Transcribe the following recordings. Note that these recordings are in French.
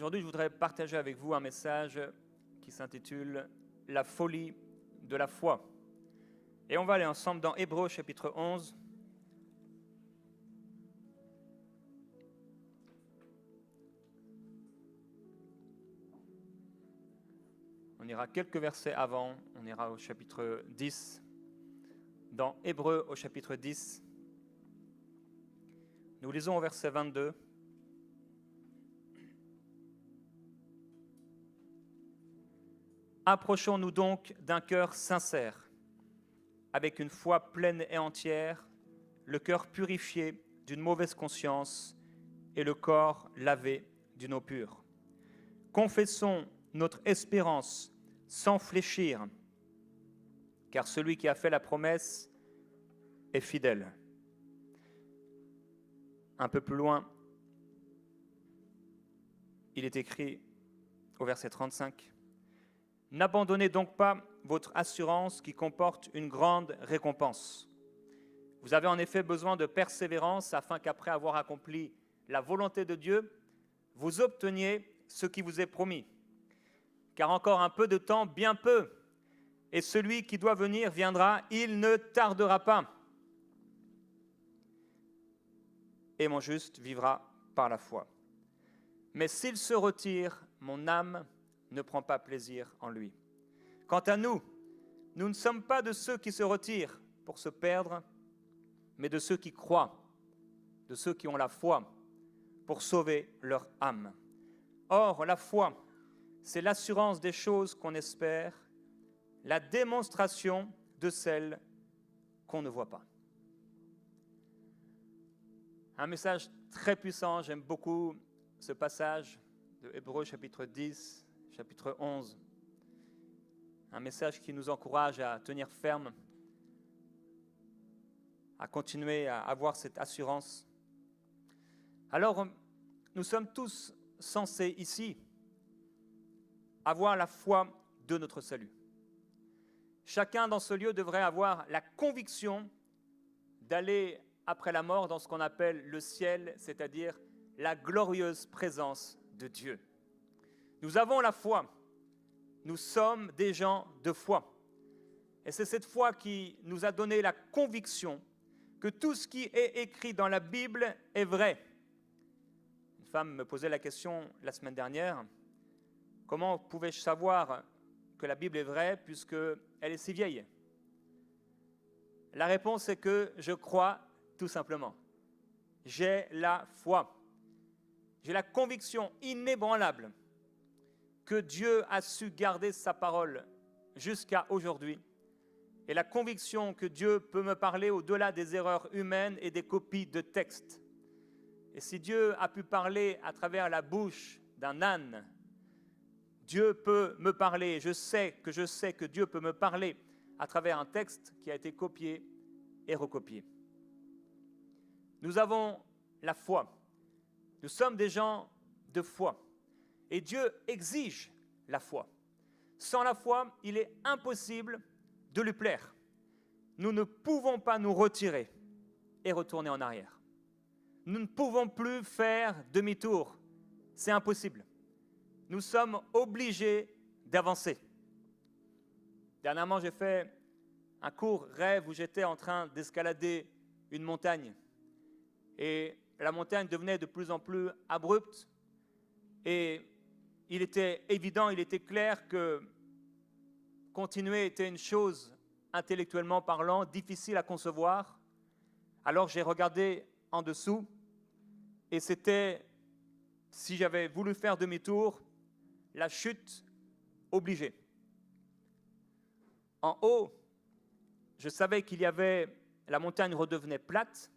Aujourd'hui, je voudrais partager avec vous un message qui s'intitule « La folie de la foi ». Et on va aller ensemble dans Hébreux chapitre 11. On ira quelques versets avant, on ira au chapitre 10. Dans Hébreux au chapitre 10, nous lisons au verset 22. Approchons-nous donc d'un cœur sincère, avec une foi pleine et entière, le cœur purifié d'une mauvaise conscience et le corps lavé d'une eau pure. Confessons notre espérance sans fléchir, car celui qui a fait la promesse est fidèle. Un peu plus loin, il est écrit au verset 35, « N'abandonnez donc pas votre assurance qui comporte une grande récompense. Vous avez en effet besoin de persévérance afin qu'après avoir accompli la volonté de Dieu, vous obteniez ce qui vous est promis. Car encore un peu de temps, bien peu, et celui qui doit venir viendra, il ne tardera pas. Et mon juste vivra par la foi. Mais s'il se retire, mon âme ne prend pas plaisir en lui. Quant à nous, nous ne sommes pas de ceux qui se retirent pour se perdre, mais de ceux qui croient, de ceux qui ont la foi pour sauver leur âme. Or, la foi, c'est l'assurance des choses qu'on espère, la démonstration de celles qu'on ne voit pas. » Un message très puissant, j'aime beaucoup ce passage de Hébreux chapitre 10, chapitre 11. Un message qui nous encourage à tenir ferme, à continuer à avoir cette assurance. Alors, nous sommes tous censés ici avoir la foi de notre salut. Chacun dans ce lieu devrait avoir la conviction d'aller après la mort dans ce qu'on appelle le ciel, c'est-à-dire la glorieuse présence de Dieu. Nous avons la foi. Nous sommes des gens de foi. Et c'est cette foi qui nous a donné la conviction que tout ce qui est écrit dans la Bible est vrai. Une femme me posait la question la semaine dernière, comment pouvais-je savoir que la Bible est vraie puisqu'elle est si vieille? La réponse est que je crois tout simplement. J'ai la foi. J'ai la conviction inébranlable que Dieu a su garder sa parole jusqu'à aujourd'hui et la conviction que Dieu peut me parler au-delà des erreurs humaines et des copies de textes. Et si Dieu a pu parler à travers la bouche d'un âne, Dieu peut me parler, je sais que Dieu peut me parler à travers un texte qui a été copié et recopié. Nous avons la foi. Nous sommes des gens de foi. Et Dieu exige la foi. Sans la foi, il est impossible de lui plaire. Nous ne pouvons pas nous retirer et retourner en arrière. Nous ne pouvons plus faire demi-tour. C'est impossible. Nous sommes obligés d'avancer. Dernièrement, j'ai fait un court rêve où j'étais en train d'escalader une montagne. Et la montagne devenait de plus en plus abrupte. Et il était évident, il était clair que continuer était une chose, intellectuellement parlant, difficile à concevoir. Alors j'ai regardé en dessous et c'était, si j'avais voulu faire demi-tour, la chute obligée. En haut, je savais qu'il y avait, la montagne redevenait plate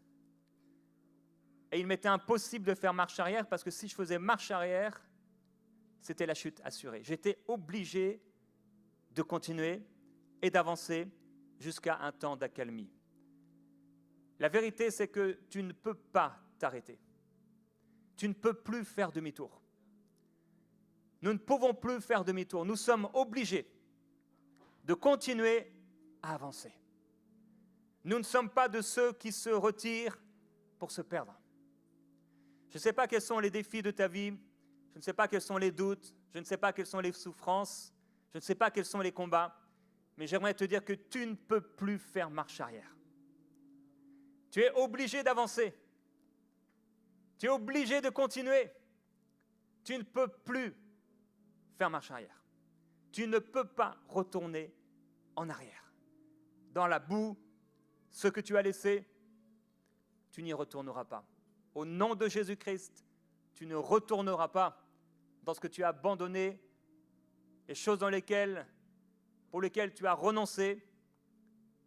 et il m'était impossible de faire marche arrière parce que si je faisais marche arrière, c'était la chute assurée. J'étais obligé de continuer et d'avancer jusqu'à un temps d'accalmie. La vérité, c'est que tu ne peux pas t'arrêter. Tu ne peux plus faire demi-tour. Nous ne pouvons plus faire demi-tour. Nous sommes obligés de continuer à avancer. Nous ne sommes pas de ceux qui se retirent pour se perdre. Je ne sais pas quels sont les défis de ta vie. Je ne sais pas quels sont les doutes, je ne sais pas quelles sont les souffrances, je ne sais pas quels sont les combats, mais j'aimerais te dire que tu ne peux plus faire marche arrière. Tu es obligé d'avancer. Tu es obligé de continuer. Tu ne peux plus faire marche arrière. Tu ne peux pas retourner en arrière. Dans la boue, ce que tu as laissé, tu n'y retourneras pas. Au nom de Jésus-Christ, tu ne retourneras pas dans ce que tu as abandonné, les choses pour lesquelles tu as renoncé,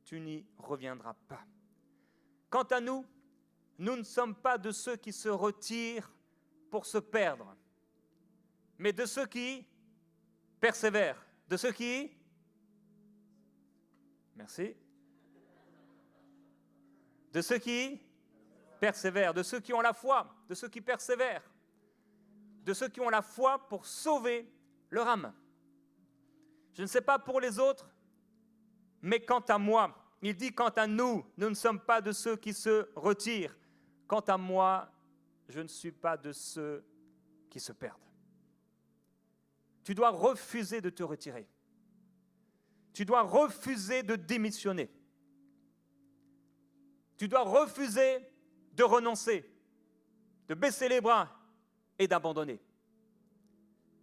tu n'y reviendras pas. Quant à nous, nous ne sommes pas de ceux qui se retirent pour se perdre, mais de ceux qui persévèrent, de ceux qui... Merci. De ceux qui persévèrent, de ceux qui ont la foi, de ceux qui persévèrent, de ceux qui ont la foi pour sauver leur âme. Je ne sais pas pour les autres, mais quant à moi, il dit quant à nous, nous ne sommes pas de ceux qui se retirent. Quant à moi, je ne suis pas de ceux qui se perdent. Tu dois refuser de te retirer. Tu dois refuser de démissionner. Tu dois refuser de renoncer, de baisser les bras et d'abandonner.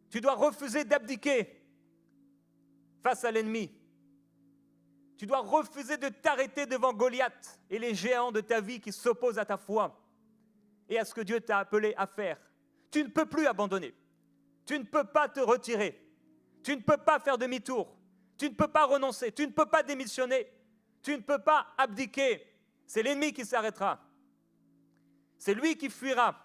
Tu dois refuser d'abdiquer face à l'ennemi. Tu dois refuser de t'arrêter devant Goliath et les géants de ta vie qui s'opposent à ta foi et à ce que Dieu t'a appelé à faire. Tu ne peux plus abandonner. Tu ne peux pas te retirer. Tu ne peux pas faire demi-tour. Tu ne peux pas renoncer. Tu ne peux pas démissionner. Tu ne peux pas abdiquer. C'est l'ennemi qui s'arrêtera. C'est lui qui fuira.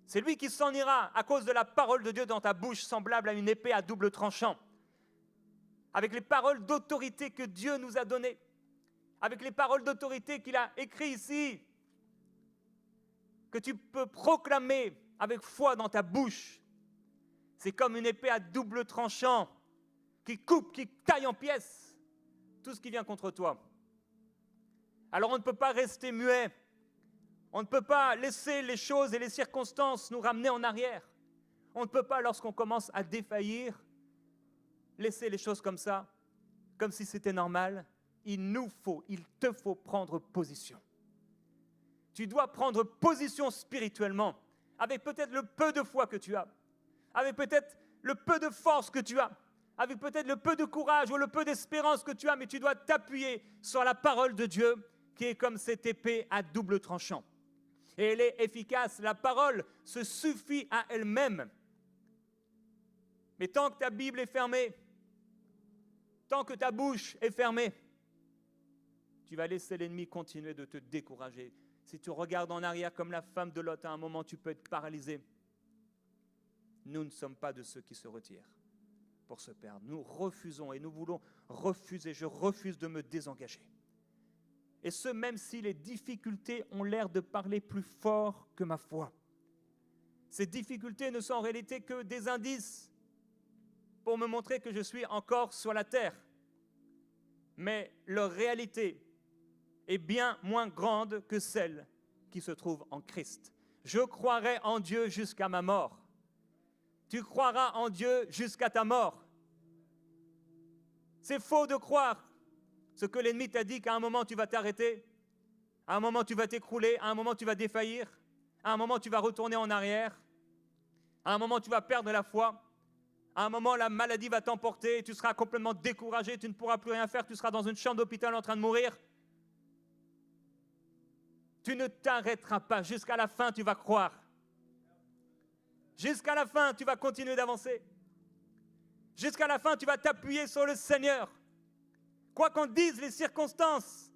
C'est lui qui s'en ira à cause de la parole de Dieu dans ta bouche, semblable à une épée à double tranchant. Avec les paroles d'autorité que Dieu nous a données. Avec les paroles d'autorité qu'il a écrites ici. Que tu peux proclamer avec foi dans ta bouche. C'est comme une épée à double tranchant qui coupe, qui taille en pièces tout ce qui vient contre toi. Alors on ne peut pas rester muet. On ne peut pas laisser les choses et les circonstances nous ramener en arrière. On ne peut pas, lorsqu'on commence à défaillir, laisser les choses comme ça, comme si c'était normal. Il te faut prendre position. Tu dois prendre position spirituellement, avec peut-être le peu de foi que tu as, avec peut-être le peu de force que tu as, avec peut-être le peu de courage ou le peu d'espérance que tu as, mais tu dois t'appuyer sur la parole de Dieu, qui est comme cette épée à double tranchant. Et elle est efficace. La parole se suffit à elle-même. Mais tant que ta Bible est fermée, tant que ta bouche est fermée, tu vas laisser l'ennemi continuer de te décourager. Si tu regardes en arrière comme la femme de Lot, à un moment, tu peux être paralysé. Nous ne sommes pas de ceux qui se retirent pour se perdre. Nous refusons et nous voulons refuser. Je refuse de me désengager. Et ce, même si les difficultés ont l'air de parler plus fort que ma foi. Ces difficultés ne sont en réalité que des indices pour me montrer que je suis encore sur la terre. Mais leur réalité est bien moins grande que celle qui se trouve en Christ. Je croirai en Dieu jusqu'à ma mort. Tu croiras en Dieu jusqu'à ta mort. C'est faux de croire ce que l'ennemi t'a dit qu'à un moment tu vas t'arrêter, à un moment tu vas t'écrouler, à un moment tu vas défaillir, à un moment tu vas retourner en arrière, à un moment tu vas perdre la foi, à un moment la maladie va t'emporter, tu seras complètement découragé, tu ne pourras plus rien faire, tu seras dans une chambre d'hôpital en train de mourir. Tu ne t'arrêteras pas, jusqu'à la fin tu vas croire. Jusqu'à la fin tu vas continuer d'avancer. Jusqu'à la fin tu vas t'appuyer sur le Seigneur. Quoi qu'en disent les circonstances,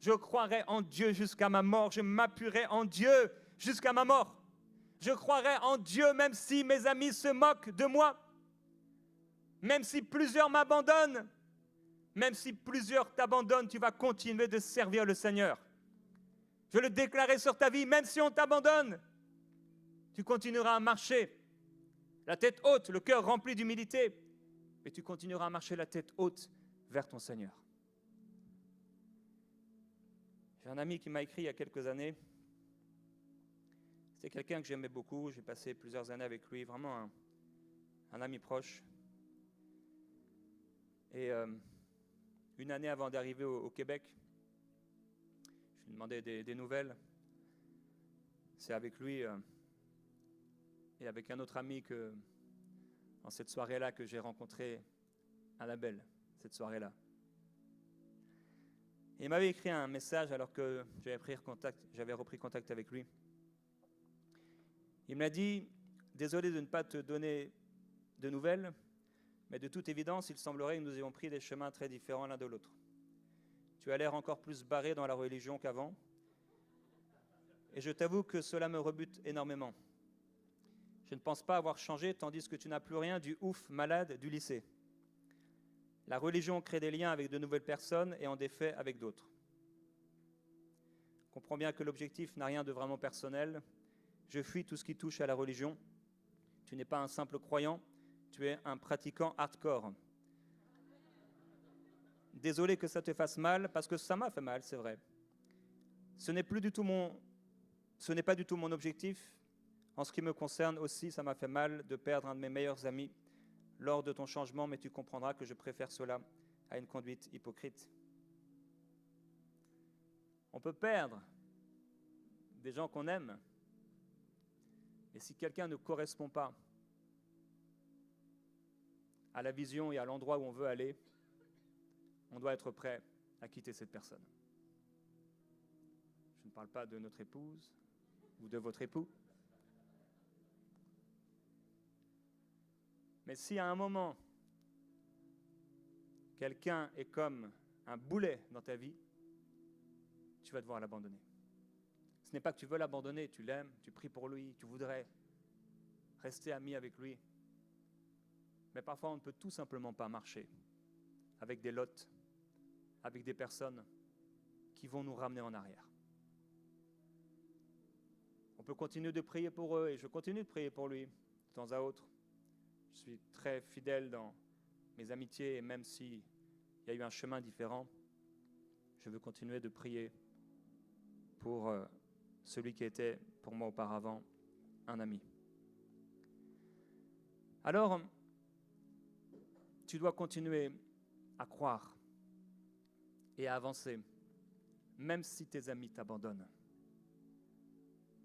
je croirai en Dieu jusqu'à ma mort, je m'appuierai en Dieu jusqu'à ma mort. Je croirai en Dieu même si mes amis se moquent de moi, même si plusieurs m'abandonnent, même si plusieurs t'abandonnent, tu vas continuer de servir le Seigneur. Je le déclarerai sur ta vie, même si on t'abandonne, tu continueras à marcher, la tête haute, le cœur rempli d'humilité, et tu continueras à marcher la tête haute vers ton Seigneur. J'ai un ami qui m'a écrit il y a quelques années. C'était quelqu'un que j'aimais beaucoup. J'ai passé plusieurs années avec lui, vraiment un ami proche. Et une année avant d'arriver au Québec, je lui demandais des nouvelles. C'est avec lui et avec un autre ami dans cette soirée-là que j'ai rencontré Annabelle, cette soirée-là. Et il m'avait écrit un message alors que j'avais repris contact avec lui. Il m'a dit « Désolé de ne pas te donner de nouvelles, mais de toute évidence, il semblerait que nous ayons pris des chemins très différents l'un de l'autre. Tu as l'air encore plus barré dans la religion qu'avant, et je t'avoue que cela me rebute énormément. Je ne pense pas avoir changé, tandis que tu n'as plus rien du ouf malade du lycée. La religion crée des liens avec de nouvelles personnes et en défait avec d'autres. Comprends bien que l'objectif n'a rien de vraiment personnel. Je fuis tout ce qui touche à la religion. Tu n'es pas un simple croyant, tu es un pratiquant hardcore. Désolé que ça te fasse mal, parce que ça m'a fait mal, c'est vrai. Ce n'est pas du tout mon objectif. En ce qui me concerne aussi, ça m'a fait mal de perdre un de mes meilleurs amis lors de ton changement, mais tu comprendras que je préfère cela à une conduite hypocrite. On peut perdre des gens qu'on aime, et si quelqu'un ne correspond pas à la vision et à l'endroit où on veut aller, on doit être prêt à quitter cette personne. Je ne parle pas de notre épouse ou de votre époux. Mais si à un moment, quelqu'un est comme un boulet dans ta vie, tu vas devoir l'abandonner. Ce n'est pas que tu veux l'abandonner, tu l'aimes, tu pries pour lui, tu voudrais rester ami avec lui. Mais parfois, on ne peut tout simplement pas marcher avec des lots, avec des personnes qui vont nous ramener en arrière. On peut continuer de prier pour eux, et je continue de prier pour lui de temps à autre. Je suis très fidèle dans mes amitiés, et même s'il y a eu un chemin différent, je veux continuer de prier pour celui qui était pour moi auparavant un ami. Alors, tu dois continuer à croire et à avancer, même si tes amis t'abandonnent.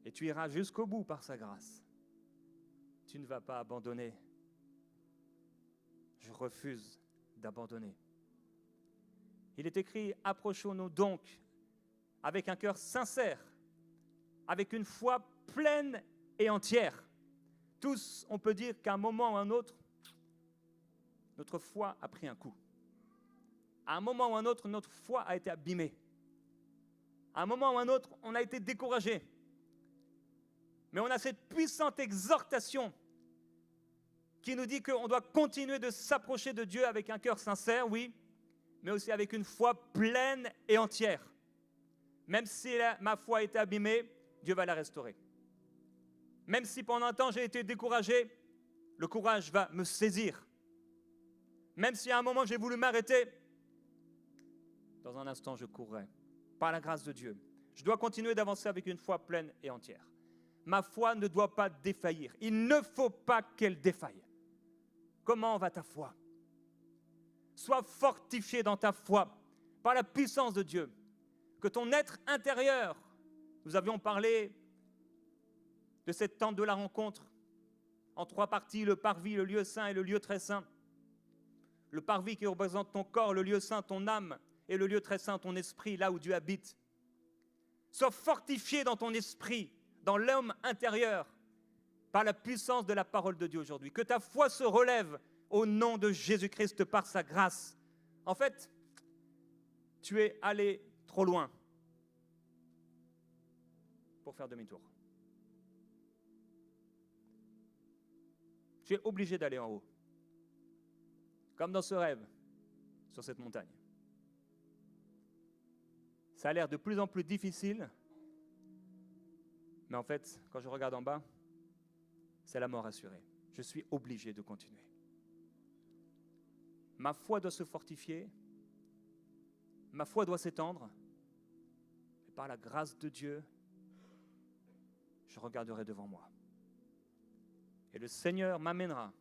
Et tu iras jusqu'au bout par sa grâce. Tu ne vas pas abandonner. Je refuse d'abandonner. Il est écrit, approchons-nous donc avec un cœur sincère, avec une foi pleine et entière. Tous, on peut dire qu'à un moment ou à un autre, notre foi a pris un coup. À un moment ou à un autre, notre foi a été abîmée. À un moment ou à un autre, on a été découragé. Mais on a cette puissante exhortation qui nous dit qu'on doit continuer de s'approcher de Dieu avec un cœur sincère, oui, mais aussi avec une foi pleine et entière. Même si ma foi a été abîmée, Dieu va la restaurer. Même si pendant un temps j'ai été découragé, le courage va me saisir. Même si à un moment j'ai voulu m'arrêter, dans un instant je courrai. Par la grâce de Dieu, je dois continuer d'avancer avec une foi pleine et entière. Ma foi ne doit pas défaillir. Il ne faut pas qu'elle défaille. Comment va ta foi? Sois fortifié dans ta foi par la puissance de Dieu. Que ton être intérieur, nous avions parlé de cette tente de la rencontre en 3 parties, le parvis, le lieu saint et le lieu très saint. Le parvis qui représente ton corps, le lieu saint, ton âme, et le lieu très saint, ton esprit, là où Dieu habite. Sois fortifié dans ton esprit, dans l'homme intérieur, par la puissance de la parole de Dieu aujourd'hui. Que ta foi se relève au nom de Jésus-Christ par sa grâce. En fait, tu es allé trop loin pour faire demi-tour. Tu es obligé d'aller en haut. Comme dans ce rêve, sur cette montagne. Ça a l'air de plus en plus difficile, mais en fait, quand je regarde en bas, c'est la mort assurée. Je suis obligé de continuer. Ma foi doit se fortifier, ma foi doit s'étendre, et par la grâce de Dieu, je regarderai devant moi. Et le Seigneur m'amènera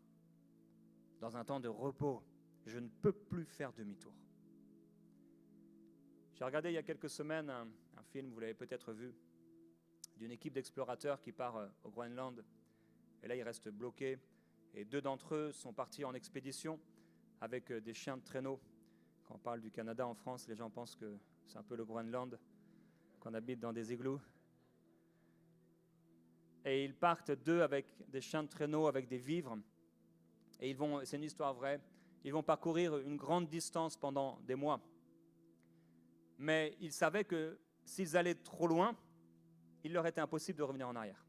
dans un temps de repos. Je ne peux plus faire demi-tour. J'ai regardé il y a quelques semaines un film, vous l'avez peut-être vu, d'une équipe d'explorateurs qui part au Groenland. Et là, ils restent bloqués. Et 2 d'entre eux sont partis en expédition avec des chiens de traîneau. Quand on parle du Canada en France, les gens pensent que c'est un peu le Groenland, qu'on habite dans des igloos. Et ils partent 2 avec des chiens de traîneau, avec des vivres. Et c'est une histoire vraie, ils vont parcourir une grande distance pendant des mois. Mais ils savaient que s'ils allaient trop loin, il leur était impossible de revenir en arrière.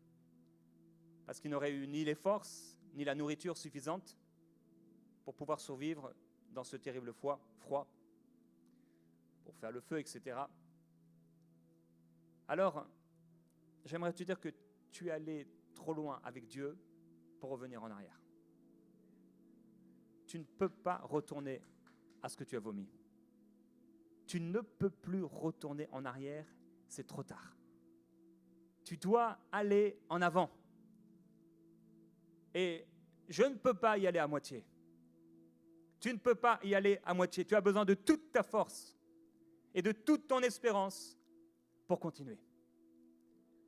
Parce qu'ils n'auraient eu ni les forces, ni la nourriture suffisante pour pouvoir survivre dans ce terrible froid, pour faire le feu, etc. Alors, j'aimerais te dire que tu es allé trop loin avec Dieu pour revenir en arrière. Tu ne peux pas retourner à ce que tu as vomi. Tu ne peux plus retourner en arrière, c'est trop tard. Tu dois aller en avant. Et je ne peux pas y aller à moitié. Tu ne peux pas y aller à moitié. Tu as besoin de toute ta force et de toute ton espérance pour continuer.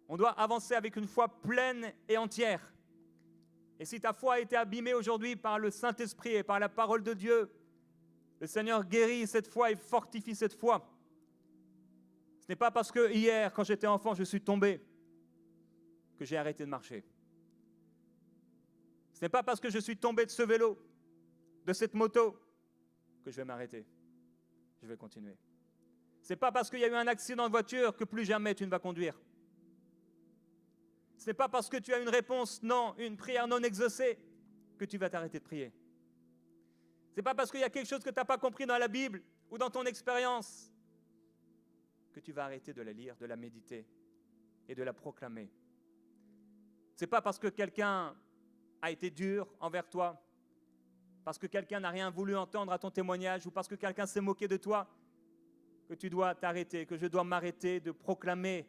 On doit avancer avec une foi pleine et entière. Et si ta foi a été abîmée aujourd'hui par le Saint-Esprit et par la parole de Dieu, le Seigneur guérit cette foi et fortifie cette foi. Ce n'est pas parce que hier, quand j'étais enfant, je suis tombé que j'ai arrêté de marcher. Ce n'est pas parce que je suis tombé de ce vélo, de cette moto, que je vais m'arrêter. Je vais continuer. Ce n'est pas parce qu'il y a eu un accident de voiture que plus jamais tu ne vas conduire. Ce n'est pas parce que tu as une réponse non, une prière non exaucée, que tu vas t'arrêter de prier. Ce n'est pas parce qu'il y a quelque chose que tu n'as pas compris dans la Bible ou dans ton expérience que tu vas arrêter de la lire, de la méditer et de la proclamer. Ce n'est pas parce que quelqu'un a été dur envers toi, parce que quelqu'un n'a rien voulu entendre à ton témoignage ou parce que quelqu'un s'est moqué de toi que tu dois t'arrêter, que je dois m'arrêter de proclamer,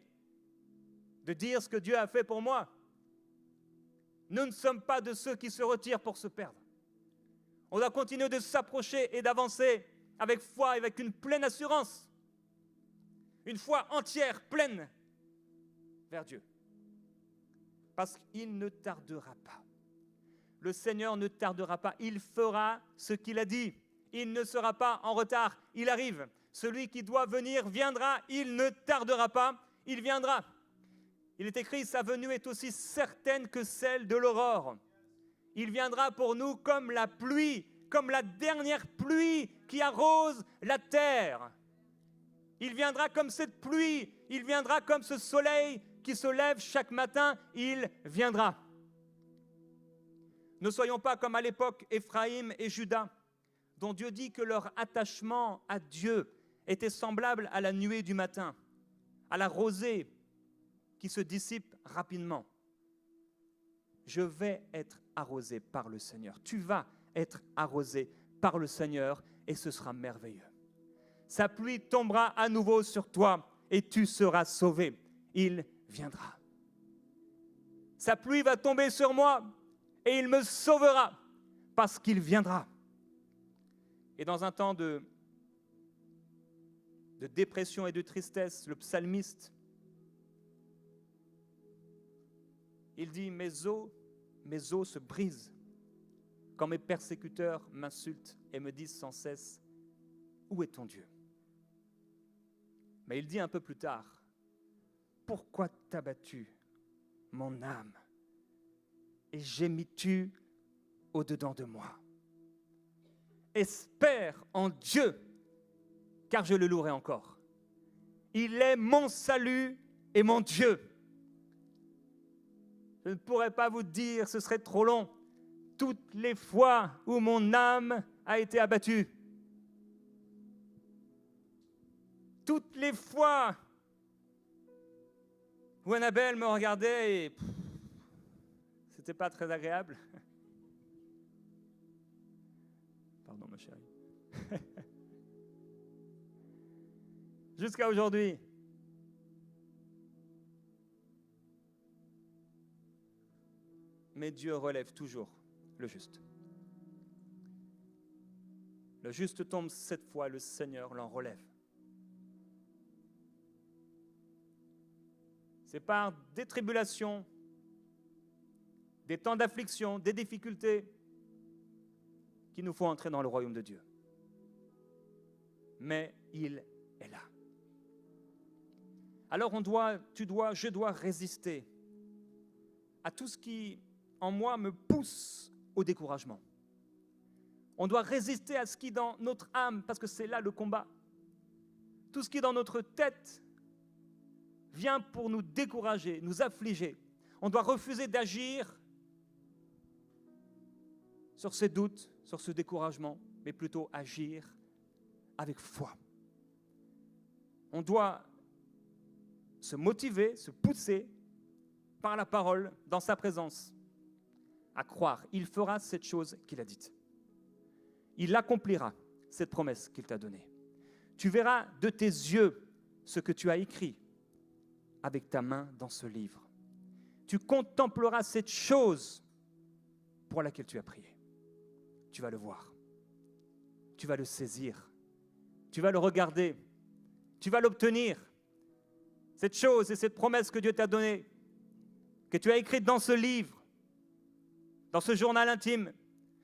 de dire ce que Dieu a fait pour moi. Nous ne sommes pas de ceux qui se retirent pour se perdre. On doit continuer de s'approcher et d'avancer avec foi, avec une pleine assurance, une foi entière, pleine, vers Dieu. Parce qu'il ne tardera pas. Le Seigneur ne tardera pas. Il fera ce qu'il a dit. Il ne sera pas en retard. Il arrive. Celui qui doit venir viendra. Il ne tardera pas. Il viendra. Il est écrit, sa venue est aussi certaine que celle de l'aurore. Il viendra pour nous comme la pluie, comme la dernière pluie qui arrose la terre. Il viendra comme cette pluie. Il viendra comme ce soleil qui se lève chaque matin. Il viendra. Ne soyons pas comme à l'époque Éphraïm et Juda, dont Dieu dit que leur attachement à Dieu était semblable à la nuée du matin, à la rosée qui se dissipe rapidement. Je vais être arrosé par le Seigneur. Tu vas être arrosé par le Seigneur et ce sera merveilleux. Sa pluie tombera à nouveau sur toi et tu seras sauvé. Il viendra. Sa pluie va tomber sur moi et il me sauvera parce qu'il viendra. Et dans un temps de dépression et de tristesse, le psalmiste, il dit, mes os se brisent quand mes persécuteurs m'insultent et me disent sans cesse, où est ton Dieu? Mais il dit un peu plus tard, pourquoi t'as-tu, mon âme, et gémis-tu au-dedans de moi? Espère en Dieu, car je le louerai encore. Il est mon salut et mon Dieu. Je ne pourrais pas vous dire, ce serait trop long, toutes les fois où mon âme a été abattue. Toutes les fois où Annabelle me regardait et c'était pas très agréable. Pardon ma chérie. Jusqu'à aujourd'hui. mais Dieu relève toujours le juste. Le juste tombe 7 fois, le Seigneur l'en relève. C'est par des tribulations, des temps d'affliction, des difficultés qu'il nous faut entrer dans le royaume de Dieu. Mais il est là. Alors je dois résister à tout ce qui, en moi, me pousse au découragement. On doit résister à ce qui, dans notre âme, parce que c'est là le combat, tout ce qui, dans notre tête, vient pour nous décourager, nous affliger. On doit refuser d'agir sur ces doutes, sur ce découragement, mais plutôt agir avec foi. On doit se motiver, se pousser par la parole, dans sa présence, à croire. Il fera cette chose qu'il a dite. Il accomplira cette promesse qu'il t'a donnée. Tu verras de tes yeux ce que tu as écrit avec ta main dans ce livre. Tu contempleras cette chose pour laquelle tu as prié. Tu vas le voir. Tu vas le saisir. Tu vas le regarder. Tu vas l'obtenir. Cette chose et cette promesse que Dieu t'a donnée, que tu as écrite dans ce livre, dans ce journal intime,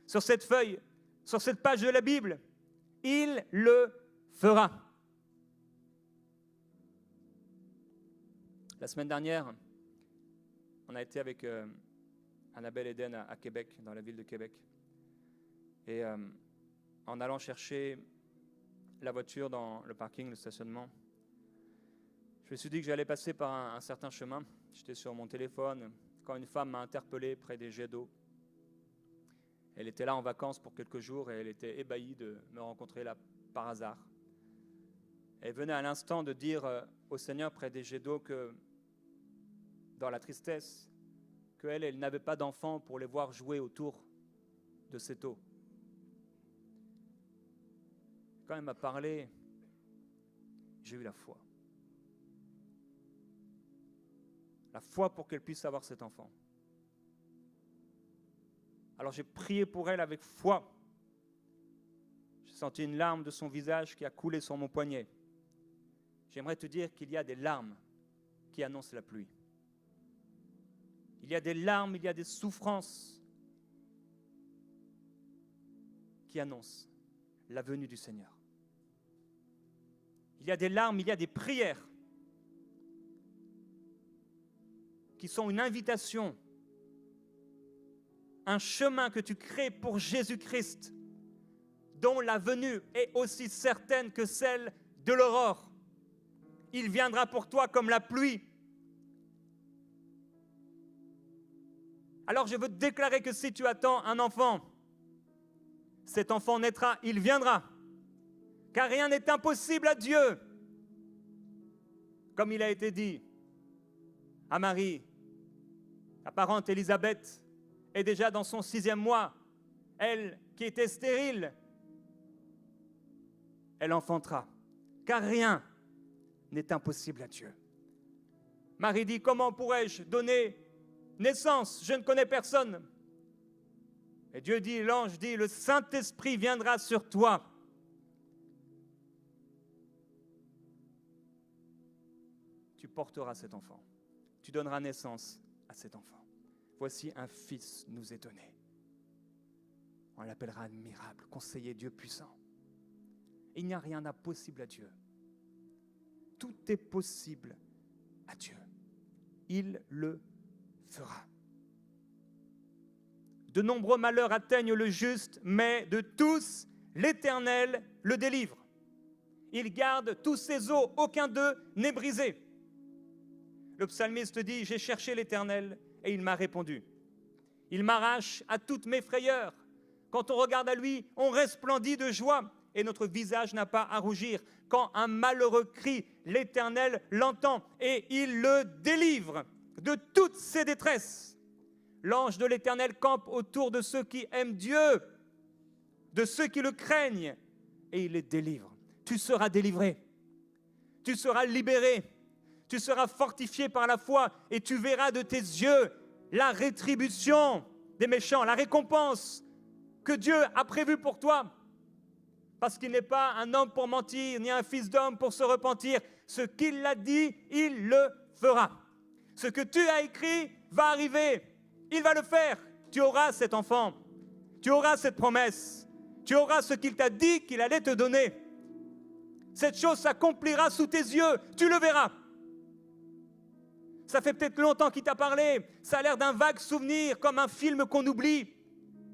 sur cette feuille, sur cette page de la Bible, il le fera. La semaine dernière, on a été avec Annabelle Eden à Québec, dans la ville de Québec. Et en allant chercher la voiture dans le parking, le stationnement, je me suis dit que j'allais passer par un certain chemin. J'étais sur mon téléphone quand une femme m'a interpellé près des jets d'eau. Elle était là en vacances pour quelques jours et elle était ébahie de me rencontrer là par hasard. Elle venait à l'instant de dire au Seigneur près des jets d'eau que, dans la tristesse, qu'elle n'avait pas d'enfants pour les voir jouer autour de cette eau. Quand elle m'a parlé, j'ai eu la foi. La foi pour qu'elle puisse avoir cet enfant. Alors j'ai prié pour elle avec foi. J'ai senti une larme de son visage qui a coulé sur mon poignet. J'aimerais te dire qu'il y a des larmes qui annoncent la pluie. Il y a des larmes, il y a des souffrances qui annoncent la venue du Seigneur. Il y a des larmes, il y a des prières qui sont une invitation, un chemin que tu crées pour Jésus-Christ, dont la venue est aussi certaine que celle de l'aurore. Il viendra pour toi comme la pluie. Alors je veux te déclarer que si tu attends un enfant, cet enfant naîtra, il viendra. Car rien n'est impossible à Dieu. Comme il a été dit à Marie, la parente Élisabeth est déjà dans son 6e mois. Elle, qui était stérile, elle enfantera. Car rien n'est impossible à Dieu. Marie dit, comment pourrais-je donner naissance? Je ne connais personne. Et Dieu dit, l'ange dit, le Saint-Esprit viendra sur toi. Tu porteras cet enfant. Tu donneras naissance à cet enfant. Voici un fils nous est donné. On l'appellera admirable, conseiller, Dieu puissant. Il n'y a rien d'impossible à Dieu. Tout est possible à Dieu. Il le fera. De nombreux malheurs atteignent le juste, mais de tous, l'Éternel le délivre. Il garde tous ses os, aucun d'eux n'est brisé. Le psalmiste dit, j'ai cherché l'Éternel et il m'a répondu. Il m'arrache à toutes mes frayeurs. Quand on regarde à lui, on resplendit de joie et notre visage n'a pas à rougir. Quand un malheureux crie, l'Éternel l'entend et il le délivre de toutes ses détresses. L'ange de l'Éternel campe autour de ceux qui aiment Dieu, de ceux qui le craignent, et il les délivre. Tu seras délivré, tu seras libéré, tu seras fortifié par la foi et tu verras de tes yeux la rétribution des méchants, la récompense que Dieu a prévue pour toi. Parce qu'il n'est pas un homme pour mentir, ni un fils d'homme pour se repentir. Ce qu'il a dit, il le fera. Ce que tu as écrit va arriver. Il va le faire. Tu auras cet enfant. Tu auras cette promesse. Tu auras ce qu'il t'a dit qu'il allait te donner. Cette chose s'accomplira sous tes yeux. Tu le verras. Ça fait peut-être longtemps qu'il t'a parlé. Ça a l'air d'un vague souvenir, comme un film qu'on oublie,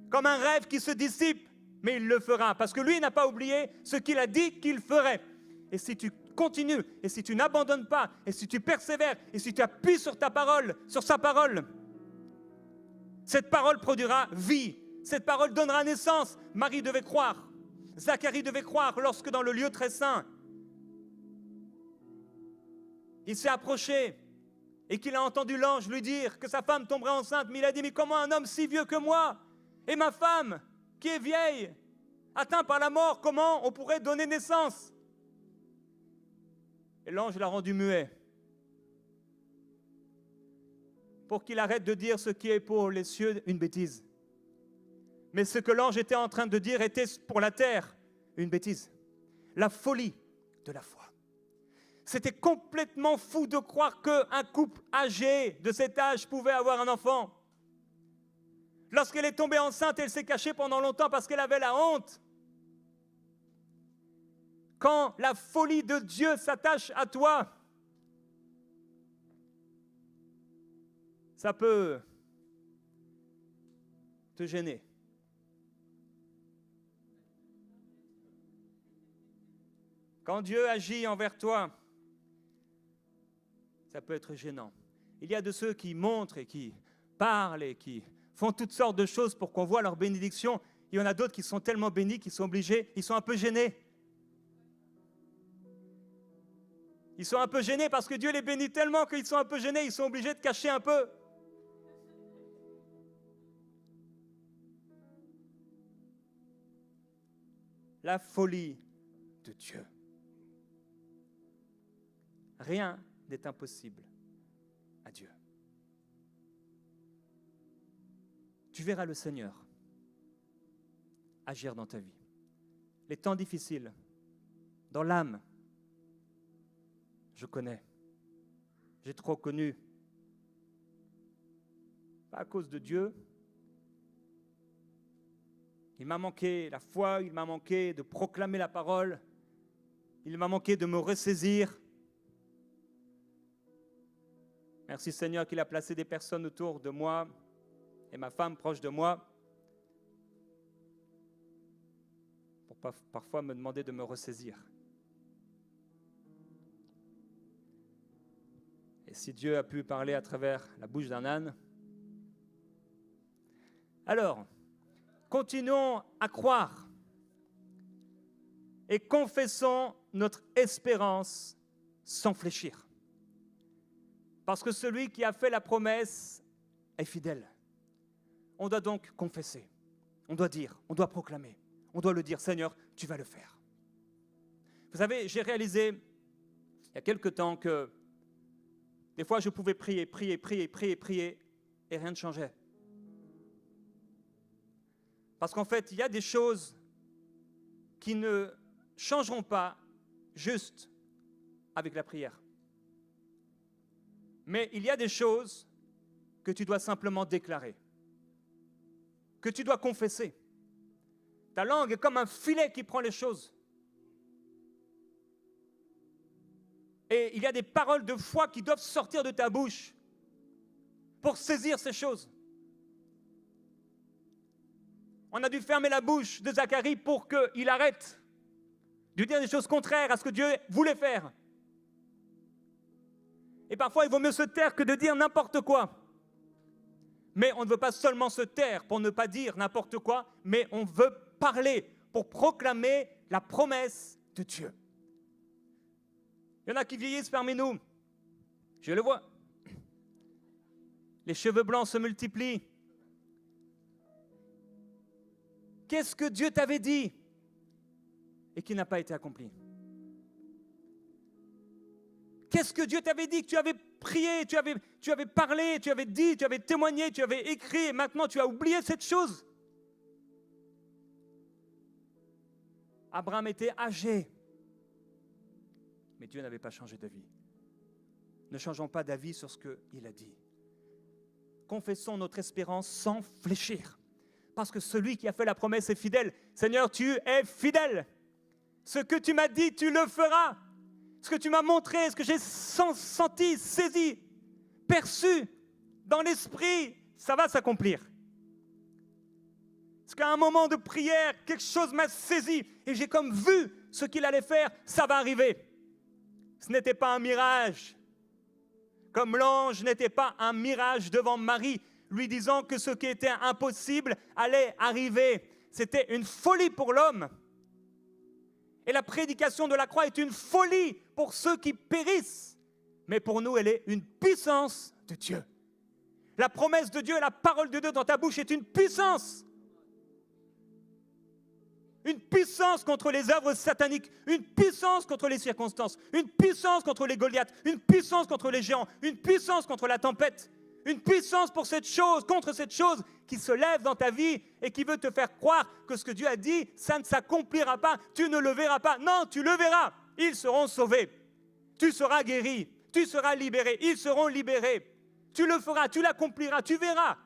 comme un rêve qui se dissipe. Mais il le fera, parce que lui n'a pas oublié ce qu'il a dit qu'il ferait. Et si tu continues, et si tu n'abandonnes pas, et si tu persévères, et si tu appuies sur ta parole, sur sa parole, cette parole produira vie. Cette parole donnera naissance. Marie devait croire. Zacharie devait croire lorsque dans le lieu très saint, il s'est approché et qu'il a entendu l'ange lui dire que sa femme tomberait enceinte. Mais il a dit, mais comment un homme si vieux que moi et ma femme, qui est vieille, atteinte par la mort, comment on pourrait donner naissance? Et l'ange l'a rendu muet pour qu'il arrête de dire ce qui est pour les cieux une bêtise. Mais ce que l'ange était en train de dire était pour la terre une bêtise. La folie de la foi. C'était complètement fou de croire qu'un couple âgé de cet âge pouvait avoir un enfant. Lorsqu'elle est tombée enceinte, elle s'est cachée pendant longtemps parce qu'elle avait la honte. Quand la folie de Dieu s'attache à toi, ça peut te gêner. Quand Dieu agit envers toi, ça peut être gênant. Il y a de ceux qui montrent et qui parlent et qui font toutes sortes de choses pour qu'on voit leur bénédiction. Il y en a d'autres qui sont tellement bénis qu'ils sont obligés, ils sont un peu gênés. Ils sont un peu gênés parce que Dieu les bénit tellement qu'ils sont un peu gênés, ils sont obligés de cacher un peu. La folie de Dieu. Rien n'est impossible à Dieu. Tu verras le Seigneur agir dans ta vie. Les temps difficiles, dans l'âme, je connais. J'ai trop connu. Pas à cause de Dieu. Il m'a manqué la foi, il m'a manqué de proclamer la parole, il m'a manqué de me ressaisir. Merci Seigneur qu'il a placé des personnes autour de moi et ma femme proche de moi pour parfois me demander de me ressaisir. Et si Dieu a pu parler à travers la bouche d'un âne, alors, continuons à croire et confessons notre espérance sans fléchir. Parce que celui qui a fait la promesse est fidèle. On doit donc confesser, on doit dire, on doit proclamer, on doit le dire, Seigneur, tu vas le faire. Vous savez, j'ai réalisé il y a quelque temps que des fois je pouvais prier et rien ne changeait. Parce qu'en fait, il y a des choses qui ne changeront pas juste avec la prière. Mais il y a des choses que tu dois simplement déclarer, que tu dois confesser. Ta langue est comme un filet qui prend les choses. Et il y a des paroles de foi qui doivent sortir de ta bouche pour saisir ces choses. On a dû fermer la bouche de Zacharie pour qu'il arrête de dire des choses contraires à ce que Dieu voulait faire. Et parfois, il vaut mieux se taire que de dire n'importe quoi. Mais on ne veut pas seulement se taire pour ne pas dire n'importe quoi, mais on veut parler pour proclamer la promesse de Dieu. Il y en a qui vieillissent parmi nous. Je le vois. Les cheveux blancs se multiplient. Qu'est-ce que Dieu t'avait dit et qui n'a pas été accompli? Qu'est-ce que Dieu t'avait dit, que tu avais prié, tu avais parlé, tu avais dit, tu avais témoigné, tu avais écrit, et maintenant tu as oublié cette chose. Abraham était âgé, mais Dieu n'avait pas changé d'avis. Ne changeons pas d'avis sur ce qu'il a dit. Confessons notre espérance sans fléchir, parce que celui qui a fait la promesse est fidèle. Seigneur, tu es fidèle. Ce que tu m'as dit, tu le feras. Ce que tu m'as montré, ce que j'ai senti, saisi, perçu dans l'esprit, ça va s'accomplir. Parce qu'à un moment de prière, quelque chose m'a saisi et j'ai comme vu ce qu'il allait faire, ça va arriver. Ce n'était pas un mirage. Comme l'ange n'était pas un mirage devant Marie, lui disant que ce qui était impossible allait arriver. C'était une folie pour l'homme. Et la prédication de la croix est une folie pour ceux qui périssent. Mais pour nous, elle est une puissance de Dieu. La promesse de Dieu, la parole de Dieu dans ta bouche est une puissance. Une puissance contre les œuvres sataniques, une puissance contre les circonstances, une puissance contre les Goliaths, une puissance contre les géants, une puissance contre la tempête, une puissance pour cette chose, contre cette chose qui se lève dans ta vie et qui veut te faire croire que ce que Dieu a dit, ça ne s'accomplira pas, tu ne le verras pas. Non, tu le verras, ils seront sauvés, tu seras guéri, tu seras libéré, ils seront libérés, tu le feras, tu l'accompliras, tu verras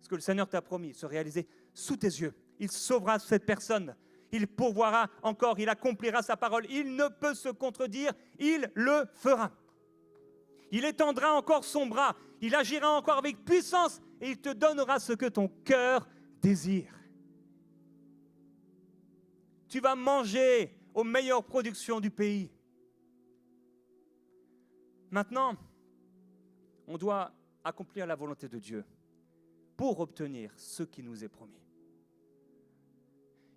ce que le Seigneur t'a promis se réaliser sous tes yeux. Il sauvera cette personne, il pourvoira encore, il accomplira sa parole, il ne peut se contredire, il le fera. Il étendra encore son bras, il agira encore avec puissance et il te donnera ce que ton cœur désire. Tu vas manger aux meilleures productions du pays. Maintenant, on doit accomplir la volonté de Dieu pour obtenir ce qui nous est promis.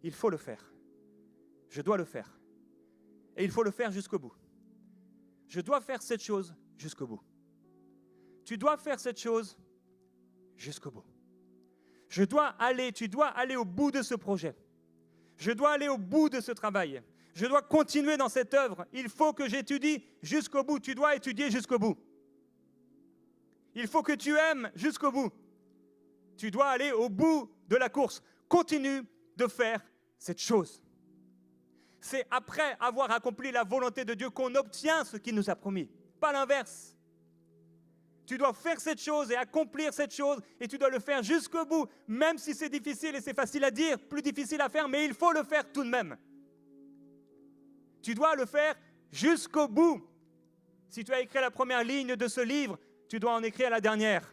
Il faut le faire. Je dois le faire. Et il faut le faire jusqu'au bout. Je dois faire cette chose jusqu'au bout. Tu dois faire cette chose jusqu'au bout. Tu dois aller au bout de ce projet. Je dois aller au bout de ce travail. Je dois continuer dans cette œuvre. Il faut que j'étudie jusqu'au bout. Tu dois étudier jusqu'au bout. Il faut que tu aimes jusqu'au bout. Tu dois aller au bout de la course. Continue de faire cette chose. C'est après avoir accompli la volonté de Dieu qu'on obtient ce qu'il nous a promis, pas l'inverse. Tu dois faire cette chose et accomplir cette chose et tu dois le faire jusqu'au bout, même si c'est difficile et c'est facile à dire, plus difficile à faire, mais il faut le faire tout de même. Tu dois le faire jusqu'au bout. Si tu as écrit la première ligne de ce livre, tu dois en écrire la dernière.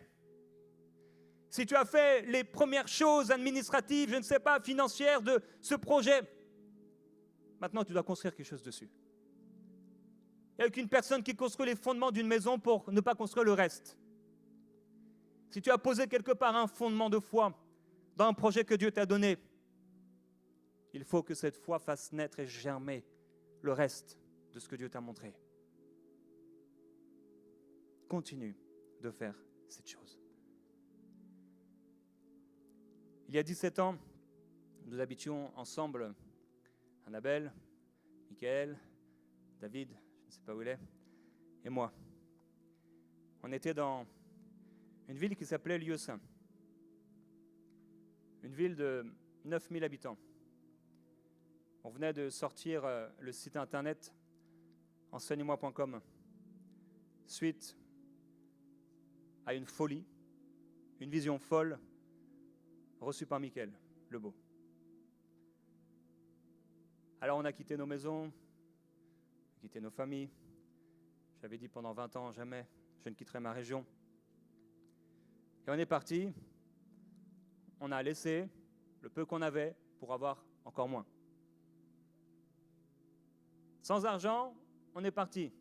Si tu as fait les premières choses administratives, je ne sais pas, financières de ce projet, maintenant tu dois construire quelque chose dessus. Il n'y a aucune personne qui construit les fondements d'une maison pour ne pas construire le reste. Si tu as posé quelque part un fondement de foi dans un projet que Dieu t'a donné, il faut que cette foi fasse naître et germer le reste de ce que Dieu t'a montré. Continue de faire cette chose. Il y a 17 ans, nous habitions ensemble, Annabelle, Michael, David, je ne sais pas où il est, et moi. On était dans une ville qui s'appelait Lieu-Saint, une ville de 9000 habitants. On venait de sortir le site internet enseigne-moi.com suite à une folie, une vision folle reçue par Michael Lebeau. Alors on a quitté nos maisons, quitté nos familles. J'avais dit pendant 20 ans, jamais je ne quitterai ma région. Et on est parti, on a laissé le peu qu'on avait pour avoir encore moins. Sans argent, on est parti.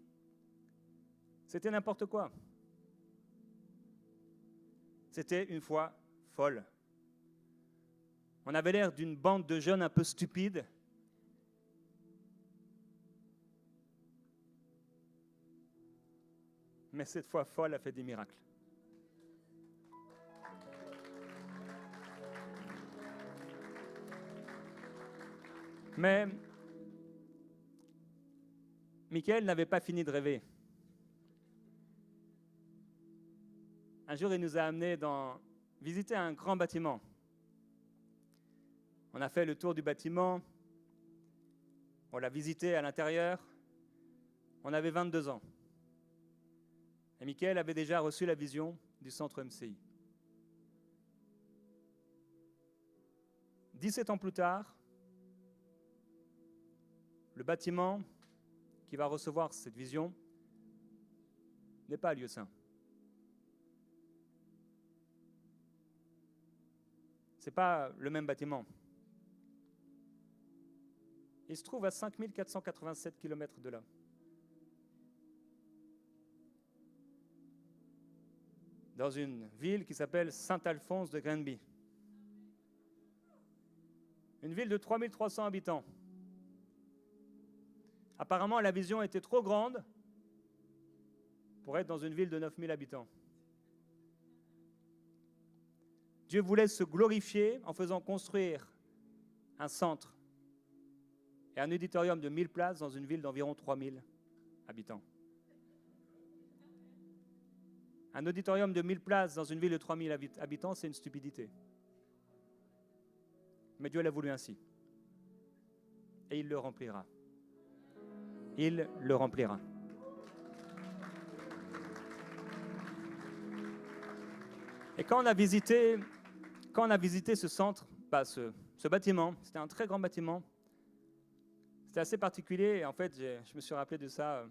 C'était n'importe quoi. C'était une foi folle. On avait l'air d'une bande de jeunes un peu stupides. Mais cette foi folle a fait des miracles. Mais Michael n'avait pas fini de rêver. un jour, il nous a amenés visiter un grand bâtiment. On a fait le tour du bâtiment, on l'a visité à l'intérieur. On avait 22 ans. Et Michael avait déjà reçu la vision du centre MCI. 17 ans plus tard, le bâtiment qui va recevoir cette vision n'est pas un lieu saint. Ce n'est pas le même bâtiment. Il se trouve à 5487 km de là. Dans une ville qui s'appelle Saint-Alphonse de Granby. Une ville de 3300 habitants. Apparemment, la vision était trop grande pour être dans une ville de 9000 habitants. Dieu voulait se glorifier en faisant construire un centre et un auditorium de 1000 places dans une ville d'environ 3000 habitants. Un auditorium de 1000 places dans une ville de 3000 habitants, c'est une stupidité. Mais Dieu l'a voulu ainsi. Et il le remplira. Il le remplira. Et quand on a visité ce centre, ce bâtiment, c'était un très grand bâtiment. C'était assez particulier. Et en fait, je me suis rappelé de ça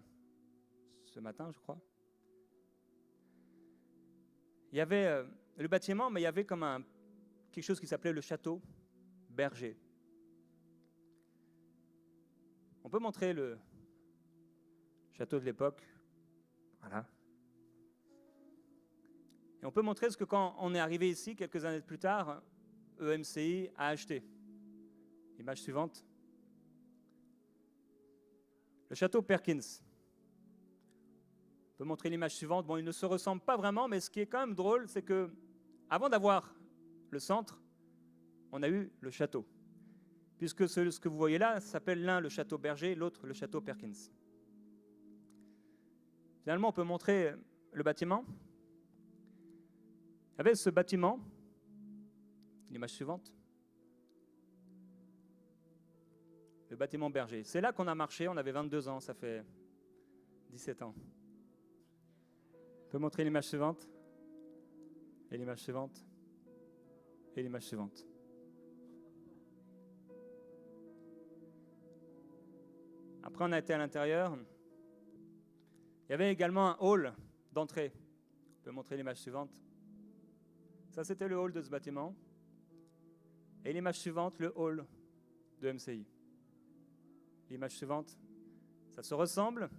ce matin, je crois. Il y avait le bâtiment, mais il y avait comme quelque chose qui s'appelait le château Berger. On peut montrer le château de l'époque. Voilà. Et on peut montrer ce que quand on est arrivé ici, quelques années plus tard, EMCI a acheté. Image suivante. Le château Perkins. On peut montrer l'image suivante. Bon, ils ne se ressemblent pas vraiment, mais ce qui est quand même drôle, c'est que avant d'avoir le centre, on a eu le château. Puisque ce que vous voyez là s'appelle l'un le château Berger, l'autre le château Perkins. Finalement, on peut montrer le bâtiment. Il y avait ce bâtiment, l'image suivante. Le bâtiment Berger. C'est là qu'on a marché, on avait 22 ans, ça fait 17 ans. On peut montrer l'image suivante. Et l'image suivante. Et l'image suivante. Après, on a été à l'intérieur. Il y avait également un hall d'entrée. On peut montrer l'image suivante. Ça, c'était le hall de ce bâtiment. Et l'image suivante, le hall de MCI. L'image suivante, ça se ressemble,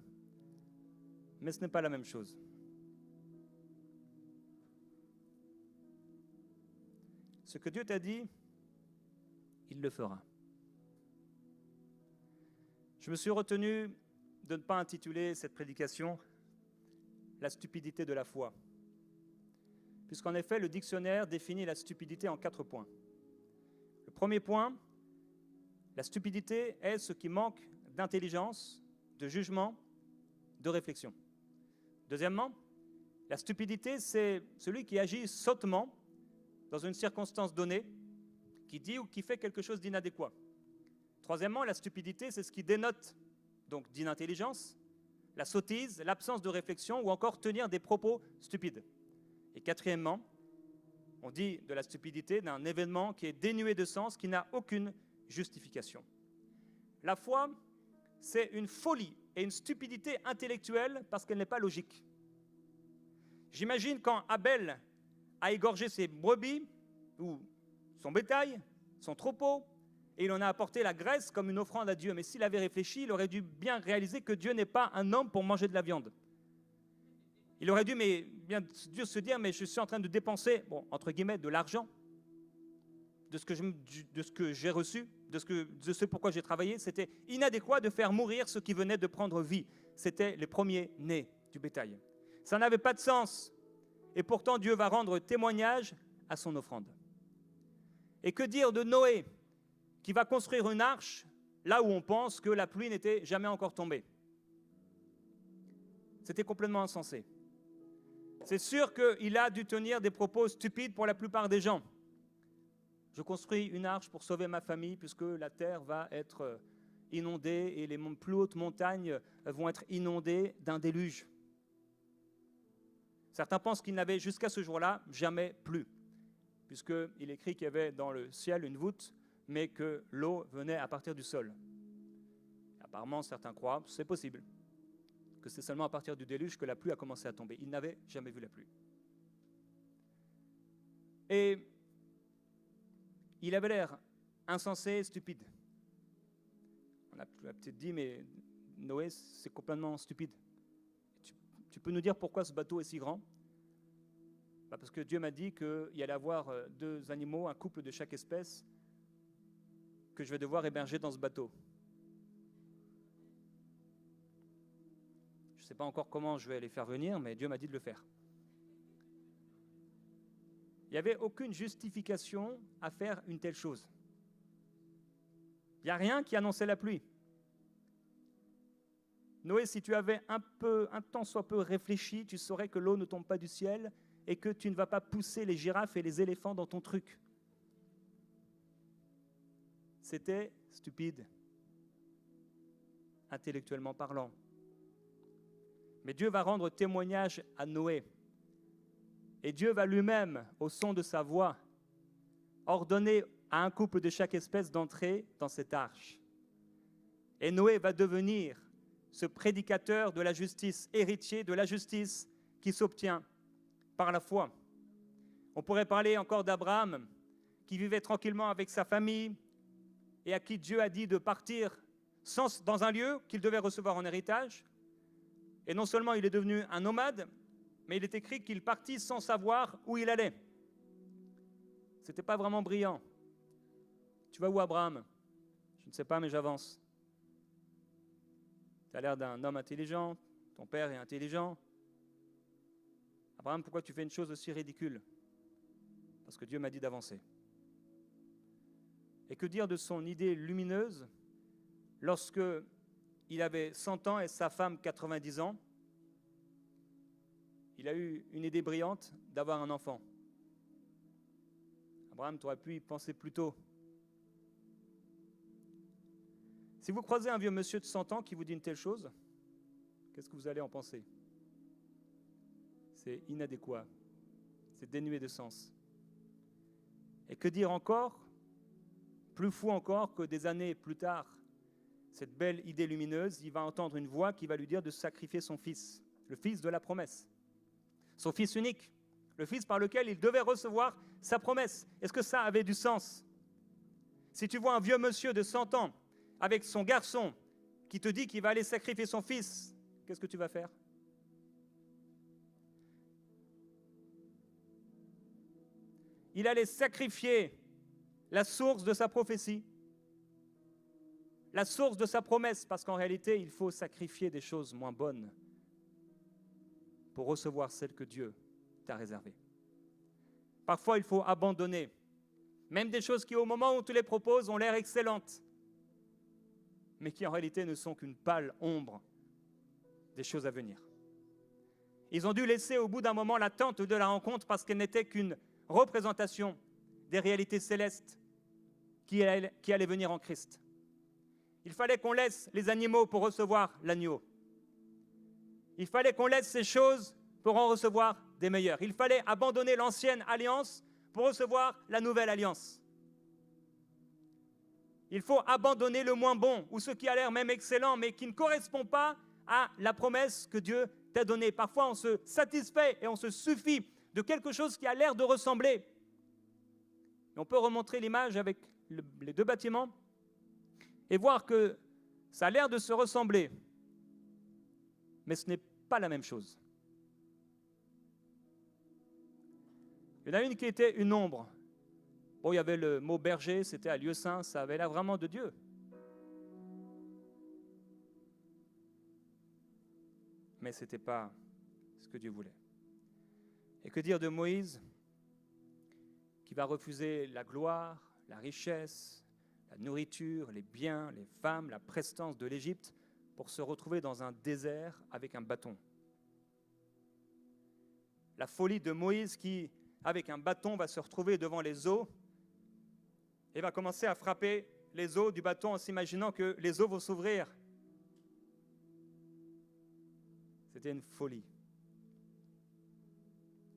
mais ce n'est pas la même chose. Ce que Dieu t'a dit, il le fera. Je me suis retenu de ne pas intituler cette prédication « La stupidité de la foi », puisqu'en effet, le dictionnaire définit la stupidité en 4 points. Le premier point, la stupidité est ce qui manque d'intelligence, de jugement, de réflexion. Deuxièmement, la stupidité, c'est celui qui agit sottement dans une circonstance donnée, qui dit ou qui fait quelque chose d'inadéquat. Troisièmement, la stupidité, c'est ce qui dénote donc d'inintelligence, la sottise, l'absence de réflexion ou encore tenir des propos stupides. Et quatrièmement, on dit de la stupidité d'un événement qui est dénué de sens, qui n'a aucune justification. La foi, c'est une folie et une stupidité intellectuelle parce qu'elle n'est pas logique. J'imagine quand Abel a égorgé ses brebis ou son bétail, son troupeau, et il en a apporté la graisse comme une offrande à Dieu. Mais s'il avait réfléchi, il aurait dû bien réaliser que Dieu n'est pas un homme pour manger de la viande. Il aurait dû bien Dieu se dire, mais je suis en train de dépenser, bon, entre guillemets, de l'argent, de ce que j'ai reçu, de ce pourquoi j'ai travaillé. C'était inadéquat de faire mourir ceux qui venaient de prendre vie. C'était les premiers-nés du bétail. Ça n'avait pas de sens. Et pourtant, Dieu va rendre témoignage à son offrande. Et que dire de Noé, qui va construire une arche là où on pense que la pluie n'était jamais encore tombée? C'était complètement insensé. C'est sûr qu'il a dû tenir des propos stupides pour la plupart des gens. Je construis une arche pour sauver ma famille puisque la terre va être inondée et les plus hautes montagnes vont être inondées d'un déluge. Certains pensent qu'il n'avait jusqu'à ce jour-là jamais plu, puisqu'il écrit qu'il y avait dans le ciel une voûte, mais que l'eau venait à partir du sol. Apparemment, certains croient, c'est possible, que c'est seulement à partir du déluge que la pluie a commencé à tomber. Il n'avait jamais vu la pluie. Et il avait l'air insensé, stupide. On a peut-être dit, mais Noé, c'est complètement stupide. Tu peux nous dire pourquoi ce bateau est si grand ? Parce que Dieu m'a dit qu'il y allait avoir 2 animaux, un couple de chaque espèce, que je vais devoir héberger dans ce bateau. Je ne sais pas encore comment je vais les faire venir, mais Dieu m'a dit de le faire. Il n'y avait aucune justification à faire une telle chose. Il n'y a rien qui annonçait la pluie. Noé, si tu avais un tant soit peu réfléchi, tu saurais que l'eau ne tombe pas du ciel et que tu ne vas pas pousser les girafes et les éléphants dans ton truc. C'était stupide, intellectuellement parlant. Mais Dieu va rendre témoignage à Noé. Et Dieu va lui-même, au son de sa voix, ordonner à un couple de chaque espèce d'entrer dans cette arche. Et Noé va devenir ce prédicateur de la justice, héritier de la justice qui s'obtient par la foi. On pourrait parler encore d'Abraham, qui vivait tranquillement avec sa famille et à qui Dieu a dit de partir dans un lieu qu'il devait recevoir en héritage. Et non seulement il est devenu un nomade, mais il est écrit qu'il partit sans savoir où il allait. Ce n'était pas vraiment brillant. Tu vas où, Abraham ? Je ne sais pas, mais j'avance. Tu as l'air d'un homme intelligent, ton père est intelligent. Abraham, pourquoi tu fais une chose aussi ridicule ? Parce que Dieu m'a dit d'avancer. Et que dire de son idée lumineuse lorsque il avait 100 ans et sa femme 90 ans ? Il a eu une idée brillante d'avoir un enfant. Abraham, tu aurais pu y penser plus tôt. Si vous croisez un vieux monsieur de 100 ans qui vous dit une telle chose, qu'est-ce que vous allez en penser ? C'est inadéquat, c'est dénué de sens. Et que dire encore ? Plus fou encore que des années plus tard, cette belle idée lumineuse, il va entendre une voix qui va lui dire de sacrifier son fils, le fils de la promesse, son fils unique, le fils par lequel il devait recevoir sa promesse. Est-ce que ça avait du sens ? Si tu vois un vieux monsieur de 100 ans avec son garçon qui te dit qu'il va aller sacrifier son fils, qu'est-ce que tu vas faire ? Il allait sacrifier la source de sa prophétie, la source de sa promesse, parce qu'en réalité, il faut sacrifier des choses moins bonnes pour recevoir celle que Dieu t'a réservée. Parfois, il faut abandonner, même des choses qui, au moment où tu les proposes, ont l'air excellentes, mais qui en réalité ne sont qu'une pâle ombre des choses à venir. Ils ont dû laisser au bout d'un moment l'attente de la rencontre parce qu'elle n'était qu'une représentation des réalités célestes qui allaient venir en Christ. Il fallait qu'on laisse les animaux pour recevoir l'agneau. Il fallait qu'on laisse ces choses pour en recevoir des meilleures. Il fallait abandonner l'ancienne alliance pour recevoir la nouvelle alliance. Il faut abandonner le moins bon ou ce qui a l'air même excellent mais qui ne correspond pas à la promesse que Dieu t'a donnée. Parfois, on se satisfait et on se suffit de quelque chose qui a l'air de ressembler. Et on peut remontrer l'image avec les 2 bâtiments et voir que ça a l'air de se ressembler, mais ce n'est pas la même chose. Il y en a une qui était une ombre. Bon, il y avait le mot berger, c'était à lieu saint, ça avait l'air vraiment de Dieu. Mais ce n'était pas ce que Dieu voulait. Et que dire de Moïse, qui va refuser la gloire, la richesse, la nourriture, les biens, les femmes, la prestance de l'Égypte pour se retrouver dans un désert avec un bâton. La folie de Moïse qui, avec un bâton, va se retrouver devant les eaux et va commencer à frapper les eaux du bâton en s'imaginant que les eaux vont s'ouvrir. C'était une folie.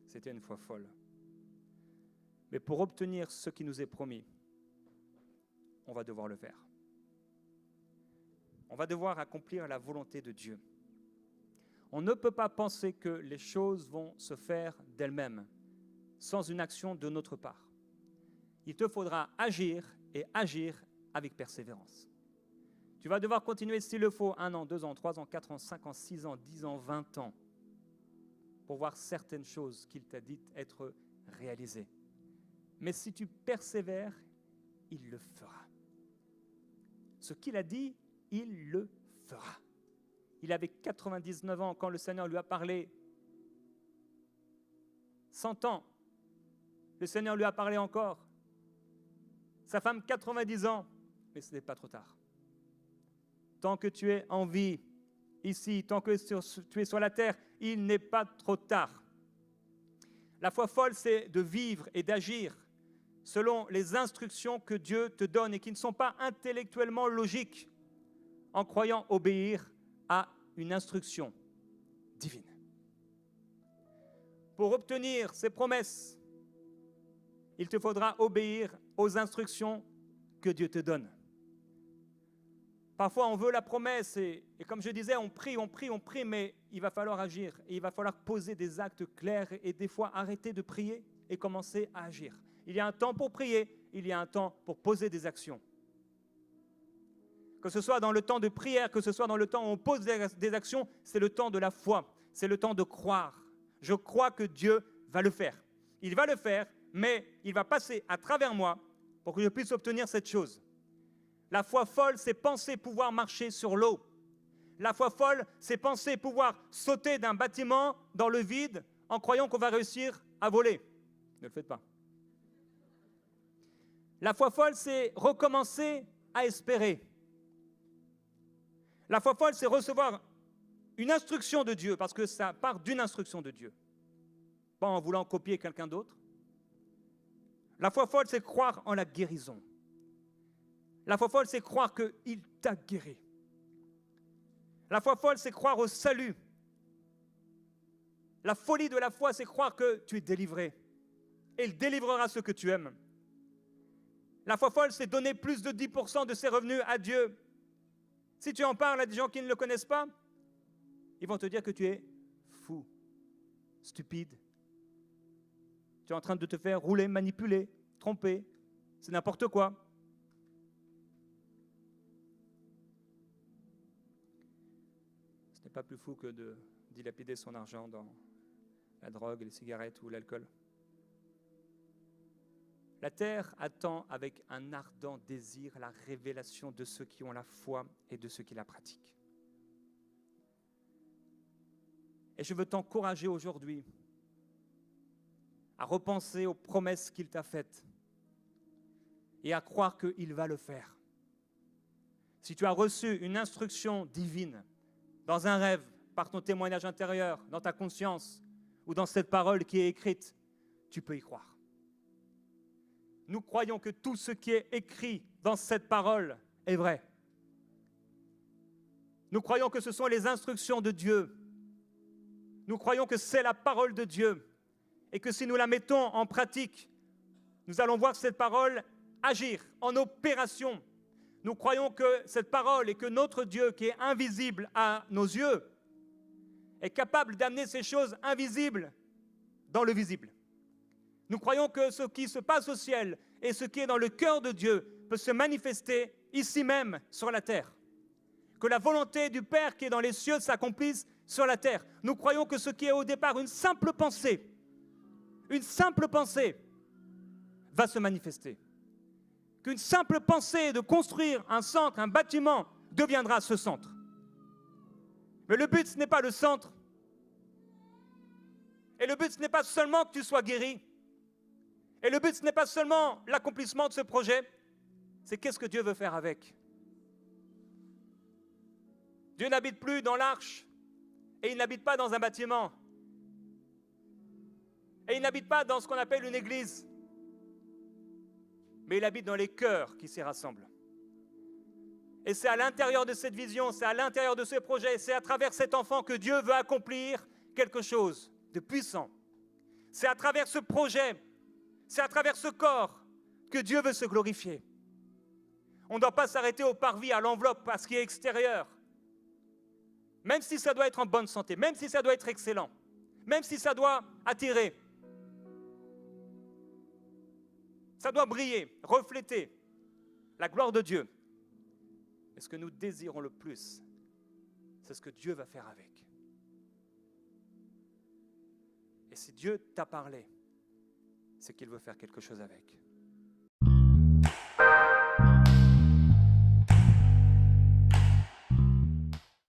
C'était une foi folle. Mais pour obtenir ce qui nous est promis, on va devoir le faire. On va devoir accomplir la volonté de Dieu. On ne peut pas penser que les choses vont se faire d'elles-mêmes sans une action de notre part. Il te faudra agir et agir avec persévérance. Tu vas devoir continuer s'il le faut 1 an, 2 ans, 3 ans, 4 ans, 5 ans, 6 ans, 10 ans, 20 ans pour voir certaines choses qu'il t'a dites être réalisées. Mais si tu persévères, il le fera. Ce qu'il a dit, il le fera. Il avait 99 ans quand le Seigneur lui a parlé. 100 ans, le Seigneur lui a parlé encore. Sa femme, 90 ans, mais ce n'est pas trop tard. Tant que tu es en vie, ici, tant que tu es sur la terre, il n'est pas trop tard. La foi folle, c'est de vivre et d'agir selon les instructions que Dieu te donne et qui ne sont pas intellectuellement logiques, en croyant obéir à une instruction divine. Pour obtenir ces promesses, il te faudra obéir aux instructions que Dieu te donne. Parfois, on veut la promesse et comme je disais, on prie, mais il va falloir agir et il va falloir poser des actes clairs et des fois arrêter de prier et commencer à agir. Il y a un temps pour prier, il y a un temps pour poser des actions. Que ce soit dans le temps de prière, que ce soit dans le temps où on pose des actions, c'est le temps de la foi, c'est le temps de croire. Je crois que Dieu va le faire. Il va le faire, mais il va passer à travers moi pour que je puisse obtenir cette chose. La foi folle, c'est penser pouvoir marcher sur l'eau. La foi folle, c'est penser pouvoir sauter d'un bâtiment dans le vide en croyant qu'on va réussir à voler. Ne le faites pas. La foi folle, c'est recommencer à espérer. La foi folle, c'est recevoir une instruction de Dieu, parce que ça part d'une instruction de Dieu, pas en voulant copier quelqu'un d'autre. La foi folle, c'est croire en la guérison. La foi folle, c'est croire qu'il t'a guéri. La foi folle, c'est croire au salut. La folie de la foi, c'est croire que tu es délivré. Et il délivrera ceux que tu aimes. La foi folle, c'est donner plus de 10% de ses revenus à Dieu. Si tu en parles à des gens qui ne le connaissent pas, ils vont te dire que tu es fou, stupide. Tu es en train de te faire rouler, manipuler, tromper. C'est n'importe quoi. Ce n'est pas plus fou que de dilapider son argent dans la drogue, les cigarettes ou l'alcool. La terre attend avec un ardent désir la révélation de ceux qui ont la foi et de ceux qui la pratiquent. Et je veux t'encourager aujourd'hui à repenser aux promesses qu'il t'a faites et à croire qu'il va le faire. Si tu as reçu une instruction divine dans un rêve, par ton témoignage intérieur, dans ta conscience ou dans cette parole qui est écrite, tu peux y croire. Nous croyons que tout ce qui est écrit dans cette parole est vrai. Nous croyons que ce sont les instructions de Dieu. Nous croyons que c'est la parole de Dieu et que si nous la mettons en pratique, nous allons voir cette parole agir en opération. Nous croyons que cette parole et que notre Dieu qui est invisible à nos yeux est capable d'amener ces choses invisibles dans le visible. Nous croyons que ce qui se passe au ciel et ce qui est dans le cœur de Dieu peut se manifester ici même sur la terre. Que la volonté du Père qui est dans les cieux s'accomplisse sur la terre. Nous croyons que ce qui est au départ une simple pensée va se manifester. Qu'une simple pensée de construire un centre, un bâtiment, deviendra ce centre. Mais le but, ce n'est pas le centre. Et le but, ce n'est pas seulement que tu sois guéri. Et le but, ce n'est pas seulement l'accomplissement de ce projet, c'est qu'est-ce que Dieu veut faire avec. Dieu n'habite plus dans l'arche et il n'habite pas dans un bâtiment. Et il n'habite pas dans ce qu'on appelle une église, mais il habite dans les cœurs qui s'y rassemblent. Et c'est à l'intérieur de cette vision, c'est à l'intérieur de ce projet, c'est à travers cet enfant que Dieu veut accomplir quelque chose de puissant. C'est à travers ce projet, c'est à travers ce corps que Dieu veut se glorifier. On ne doit pas s'arrêter au parvis, à l'enveloppe, à ce qui est extérieur. Même si ça doit être en bonne santé, même si ça doit être excellent, même si ça doit attirer. Ça doit briller, refléter la gloire de Dieu. Et ce que nous désirons le plus, c'est ce que Dieu va faire avec. Et si Dieu t'a parlé, c'est qu'il veut faire quelque chose avec.